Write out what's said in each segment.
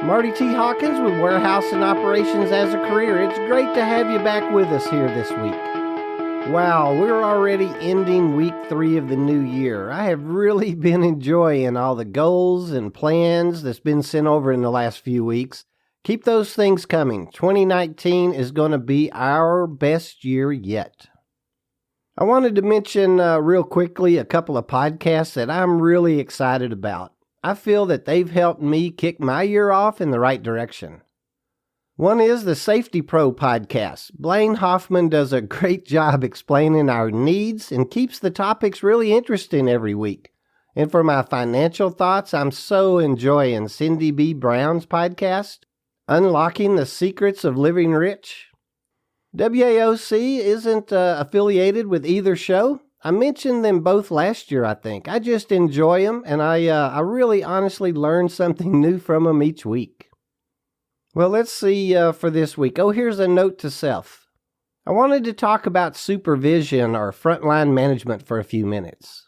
Marty T. Hawkins with Warehouse and Operations as a Career. It's great to have you back with us here this week. Wow, we're already ending week 3 of the new year. I have really been enjoying all the goals and plans that's been sent over in the last few weeks. Keep those things coming. 2019 is going to be our best year yet. I wanted to mention real quickly a couple of podcasts that I'm really excited about. I feel that they've helped me kick my year off in the right direction. One is the Safety Pro podcast. Blaine Hoffman does a great job explaining our needs and keeps the topics really interesting every week. And for my financial thoughts, I'm so enjoying Cindy B. Brown's podcast, Unlocking the Secrets of Living Rich. WAOC isn't affiliated with either show. I mentioned them both last year, I think. I just enjoy them, and I really honestly learn something new from them each week. Well, let's see for this week. Oh, here's a note to self. I wanted to talk about supervision or frontline management for a few minutes.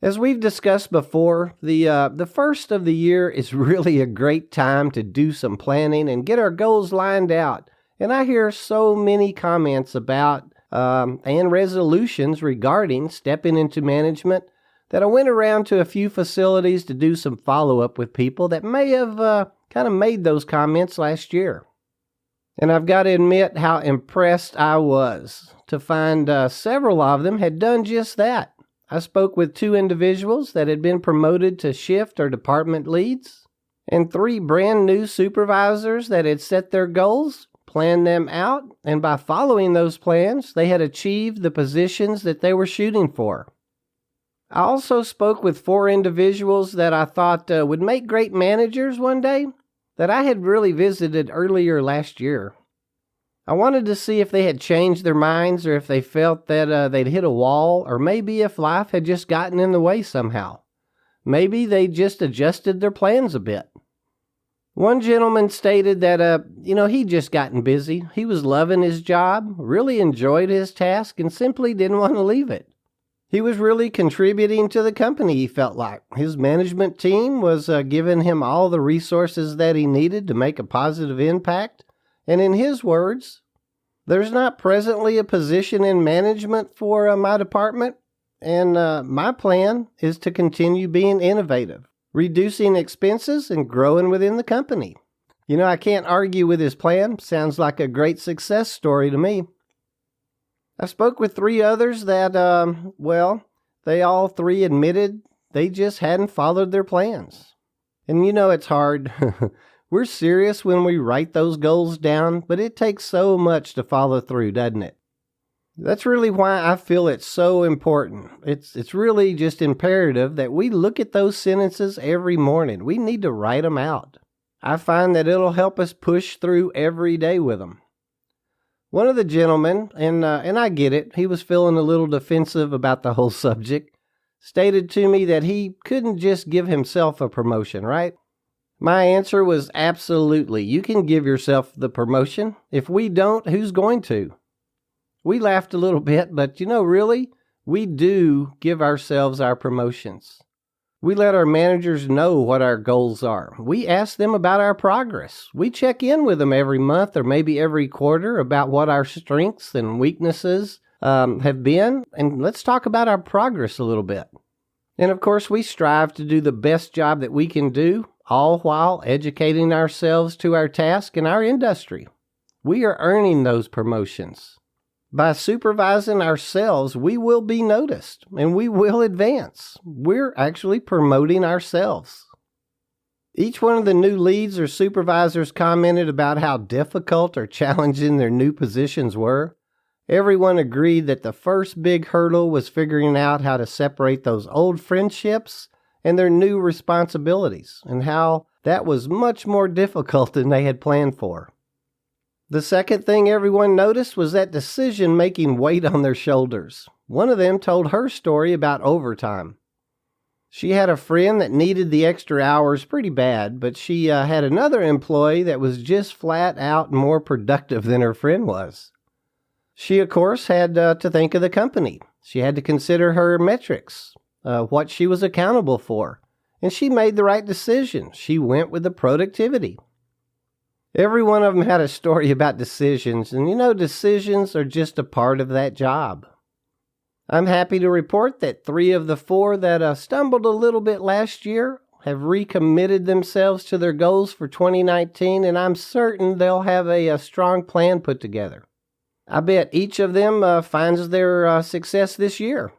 As we've discussed before, the first of the year is really a great time to do some planning and get our goals lined out. And I hear so many comments about and resolutions regarding stepping into management that I went around to a few facilities to do some follow-up with people that may have kind of made those comments last year. And I've got to admit how impressed I was to find several of them had done just that. I spoke with 2 individuals that had been promoted to shift or department leads, and 3 brand new supervisors that had set their goals, planned them out, and by following those plans, they had achieved the positions that they were shooting for. I also spoke with 4 individuals that I thought would make great managers one day that I had really visited earlier last year. I wanted to see if they had changed their minds or if they felt that they'd hit a wall, or maybe if life had just gotten in the way somehow. Maybe they just adjusted their plans a bit. One gentleman stated that, he'd just gotten busy. He was loving his job, really enjoyed his task, and simply didn't want to leave it. He was really contributing to the company, he felt like. His management team was giving him all the resources that he needed to make a positive impact. And in his words, there's not presently a position in management for my department, and my plan is to continue being innovative, reducing expenses, and growing within the company. I can't argue with his plan. Sounds like a great success story to me. I spoke with 3 others that, they all 3 admitted they just hadn't followed their plans. And it's hard. We're serious when we write those goals down, but it takes so much to follow through, doesn't it? That's really why I feel it's so important. It's really just imperative that we look at those sentences every morning. We need to write them out. I find that it'll help us push through every day with them. One of the gentlemen, and I get it, he was feeling a little defensive about the whole subject, stated to me that he couldn't just give himself a promotion, right? My answer was absolutely. You can give yourself the promotion. If we don't, who's going to? We laughed a little bit, but really, we do give ourselves our promotions. We let our managers know what our goals are. We ask them about our progress. We check in with them every month or maybe every quarter about what our strengths and weaknesses have been, and let's talk about our progress a little bit. And of course, we strive to do the best job that we can do, all while educating ourselves to our task and our industry. We are earning those promotions. By supervising ourselves, we will be noticed and we will advance. We're actually promoting ourselves. Each one of the new leads or supervisors commented about how difficult or challenging their new positions were. Everyone agreed that the first big hurdle was figuring out how to separate those old friendships and their new responsibilities, and how that was much more difficult than they had planned for. The second thing everyone noticed was that decision-making weighed on their shoulders. One of them told her story about overtime. She had a friend that needed the extra hours pretty bad, but she had another employee that was just flat out more productive than her friend was. She, of course, had to think of the company. She had to consider her metrics, what she was accountable for, And she made the right decision. She went with the productivity. Every one of them had a story about decisions, and decisions are just a part of that job. I'm happy to report that 3 of the 4 that stumbled a little bit last year have recommitted themselves to their goals for 2019, and I'm certain they'll have a strong plan put together. I bet each of them finds their success this year.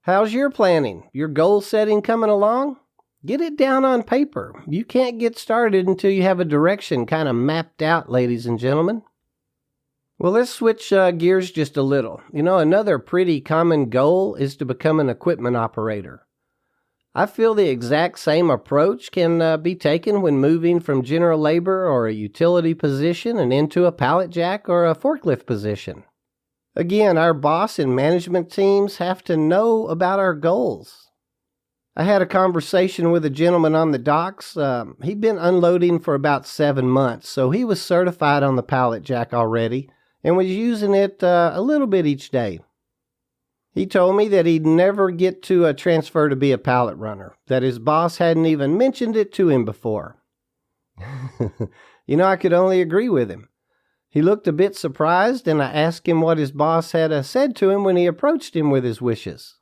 How's your planning? Your goal setting coming along? Get it down on paper. You can't get started until you have a direction kind of mapped out, ladies and gentlemen. Well, let's switch gears just a little. Another pretty common goal is to become an equipment operator. I feel the exact same approach can be taken when moving from general labor or a utility position and into a pallet jack or a forklift position. Again, our boss and management teams have to know about our goals. I had a conversation with a gentleman on the docks. He'd been unloading for about 7 months, so he was certified on the pallet jack already and was using it a little bit each day. He told me that he'd never get to transfer to be a pallet runner, that his boss hadn't even mentioned it to him before. I could only agree with him. He looked a bit surprised, and I asked him what his boss had said to him when he approached him with his wishes.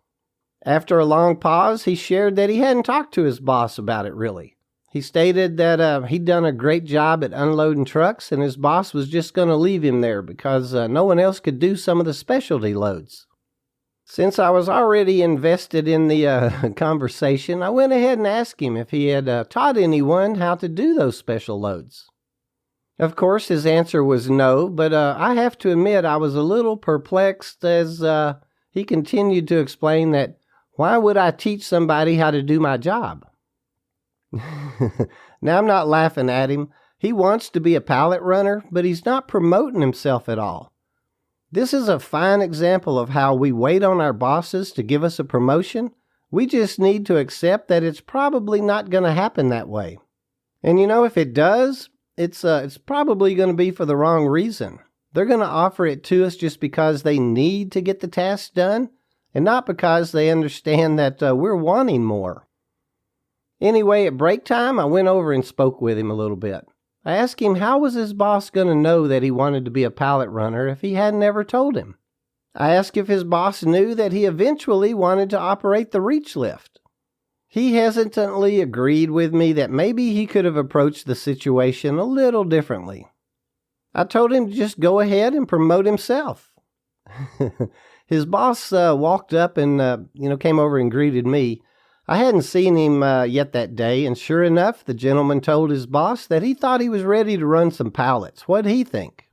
After a long pause, he shared that he hadn't talked to his boss about it really. He stated that he'd done a great job at unloading trucks, and his boss was just going to leave him there because no one else could do some of the specialty loads. Since I was already invested in the conversation, I went ahead and asked him if he had taught anyone how to do those special loads. Of course, his answer was no, but I have to admit I was a little perplexed as he continued to explain that why would I teach somebody how to do my job? Now, I'm not laughing at him. He wants to be a pallet runner, but he's not promoting himself at all. This is a fine example of how we wait on our bosses to give us a promotion. We just need to accept that it's probably not going to happen that way. And if it does, it's probably going to be for the wrong reason. They're going to offer it to us just because they need to get the task done, and not because they understand that we're wanting more. Anyway, at break time, I went over and spoke with him a little bit. I asked him how was his boss going to know that he wanted to be a pallet runner if he hadn't ever told him. I asked if his boss knew that he eventually wanted to operate the reach lift. He hesitantly agreed with me that maybe he could have approached the situation a little differently. I told him to just go ahead and promote himself. His boss walked up and came over and greeted me. I hadn't seen him yet that day, and sure enough, the gentleman told his boss that he thought he was ready to run some pallets. What'd he think?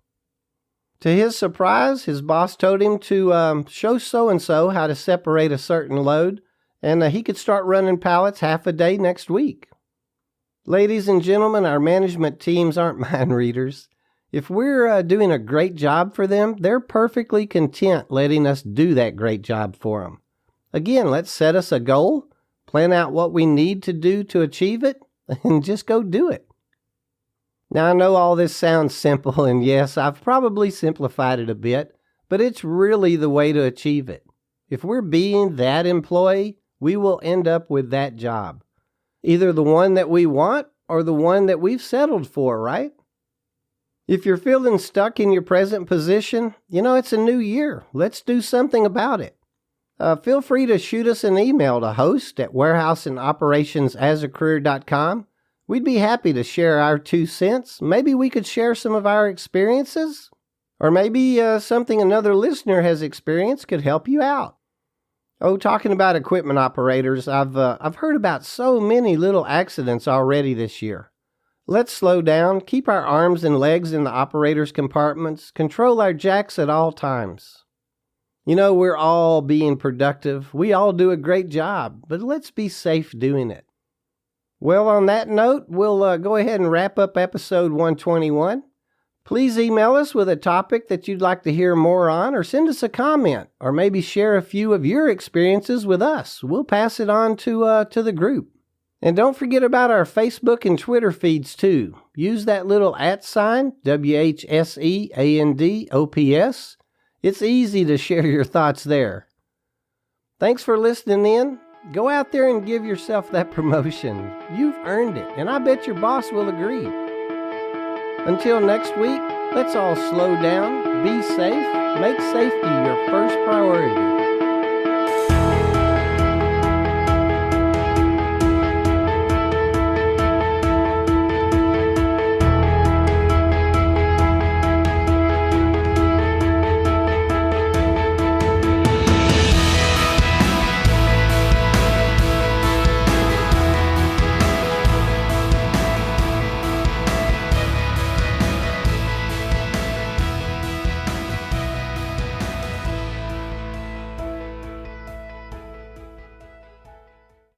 To his surprise, his boss told him to show so-and-so how to separate a certain load, and he could start running pallets half a day next week. Ladies and gentlemen, our management teams aren't mind readers. If we're doing a great job for them, they're perfectly content letting us do that great job for them. Again, let's set us a goal, plan out what we need to do to achieve it, and just go do it. Now, I know all this sounds simple, and yes, I've probably simplified it a bit, but it's really the way to achieve it. If we're being that employee, we will end up with that job. Either the one that we want or the one that we've settled for, right? If you're feeling stuck in your present position, it's a new year. Let's do something about it. Feel free to shoot us an email to host@warehouseandoperationsasacareer.com. We'd be happy to share our 2 cents. Maybe we could share some of our experiences. Or maybe something another listener has experienced could help you out. Oh, talking about equipment operators, I've heard about so many little accidents already this year. Let's slow down, keep our arms and legs in the operator's compartments, control our jacks at all times. We're all being productive. We all do a great job, but let's be safe doing it. Well, on that note, we'll go ahead and wrap up episode 121. Please email us with a topic that you'd like to hear more on, or send us a comment, or maybe share a few of your experiences with us. We'll pass it on to the group. And don't forget about our Facebook and Twitter feeds too. Use that little @ WHSEANDOPS. It's easy to share your thoughts there. Thanks for listening in. Go out there and give yourself that promotion. You've earned it, and I bet your boss will agree. Until next week, let's all slow down, be safe, make safety your first priority.